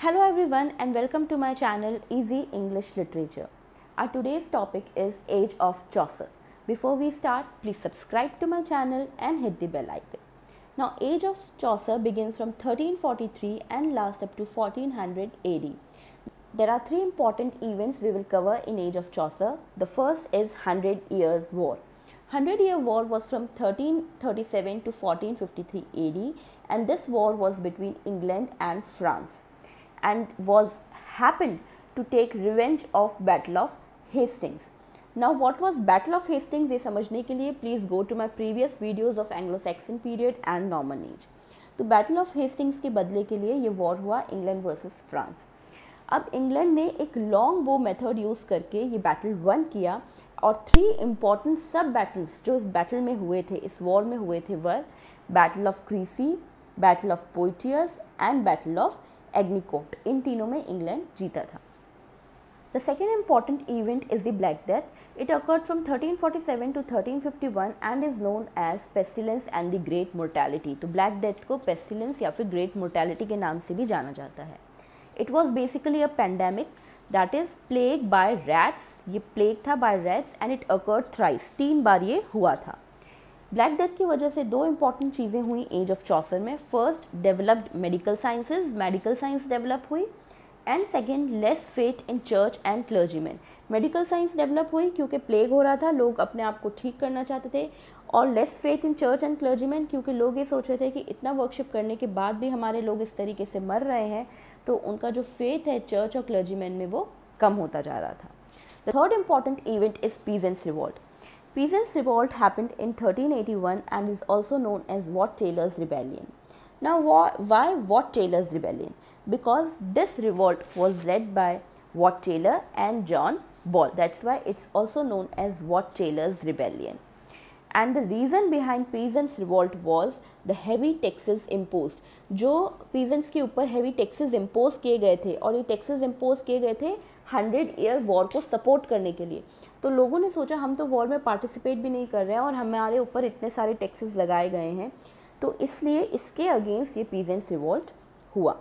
Hello everyone and welcome to my channel Easy English Literature. Our today's topic is Age of Chaucer. Before we start, please subscribe to my channel and hit the bell icon. Now, Age of Chaucer begins from 1343 and lasts up to 1400 AD. There are three important events we will cover in Age of Chaucer. The first is 100 Years' War. 100-Year War was from 1337 to 1453 AD, and this war was between England and France and happened to take revenge of Battle of Hastings. Now, what was Battle of Hastings? ये समझने के लिए please go to my previous videos of Anglo-Saxon period and Norman age. तो Battle of Hastings के बदले के लिए ये वॉर हुआ इंग्लैंड वर्सेस फ्रांस. अब इंग्लैंड ने एक लॉन्ग बो मेथड यूज़ करके ये बैटल वन किया और थ्री इम्पॉर्टेंट सब बैटल्स जो इस बैटल में हुए थे, इस वॉर में हुए थे, were battle of Crecy, battle of Poitiers and battle of Agincourt. इन तीनों में इंग्लैंड जीता था. The second important event is the Black Death. It occurred from 1347 to 1351 and is known as pestilence and the Great Mortality. तो Black Death को pestilence या फिर Great Mortality के नाम से भी जाना जाता है. It was basically a pandemic that is plague by rats. ये plague था by rats and it occurred thrice. 3 बार ये हुआ था. ब्लैक डेथ की वजह से दो इंपॉर्टेंट चीज़ें हुई एज ऑफ चॉसर में. First, developed medical sciences, medical science develop हुई. And second, less faith in church and clergyman. Medical science develop हुई क्योंकि प्लेग हो रहा था, लोग अपने आप को ठीक करना चाहते थे. और less faith in church and clergyman क्योंकि लोग ये सोच रहे थे कि इतना वर्कशिप करने के बाद भी हमारे लोग इस तरीके से मर रहे हैं, तो उनका जो फेथ है चर्च और क्लर्जीमैन में वो कम होता जा रहा था. The third important event is peasants revolt. Peasants' revolt happened in 1381 and is also known as Wat Taylor's Rebellion. Now, why Wat Taylor's Rebellion? Because this revolt was led by Wat Taylor and John Ball. That's why it's also known as Wat Taylor's Rebellion. And the reason behind Peasants' revolt was the heavy taxes imposed. जो peasants के ऊपर heavy taxes impose किए गए थे और ये taxes impose किए गए थे 100-year war को support करने के लिए. तो लोगों ने सोचा हम तो वॉर में पार्टिसिपेट भी नहीं कर रहे हैं और हमारे ऊपर इतने सारे टैक्सेस लगाए गए हैं, तो इसलिए इसके अगेंस्ट ये पीजेंट्स रिवोल्ट हुआ.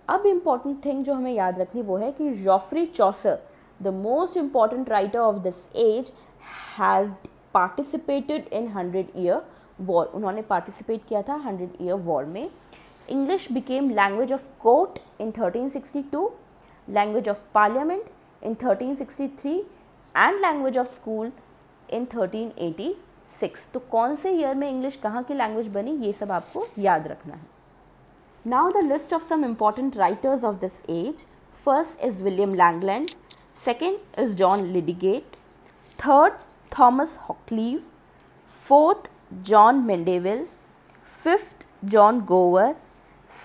अब इम्पॉर्टेंट थिंग जो हमें याद रखनी वो है कि Geoffrey Chaucer, the most important writer of this age, had participated in 100-year war. उन्होंने पार्टिसिपेट किया था 100-year वॉर में. English became language of court in 1362, language of parliament in 1363 and language of school in 1386. तो कौन से year में English कहाँ की लैंग्वेज बनी, ये सब आपको याद रखना है. Now the list of some important writers of this age. First is William Langland, second is John Lydgate, third Thomas Hoccleve, fourth John Mandeville, fifth John Gower,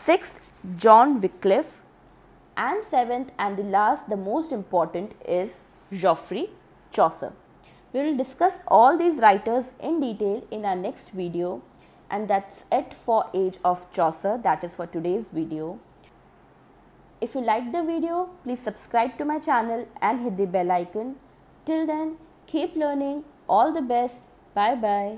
sixth John Wycliffe, and seventh and the last, the most important, is Geoffrey Chaucer. We will discuss all these writers in detail in our next video, and that's it for Age of Chaucer. That is for today's video. If you like the video, please subscribe to my channel and hit the bell icon. Till then, keep learning. All the best. Bye bye.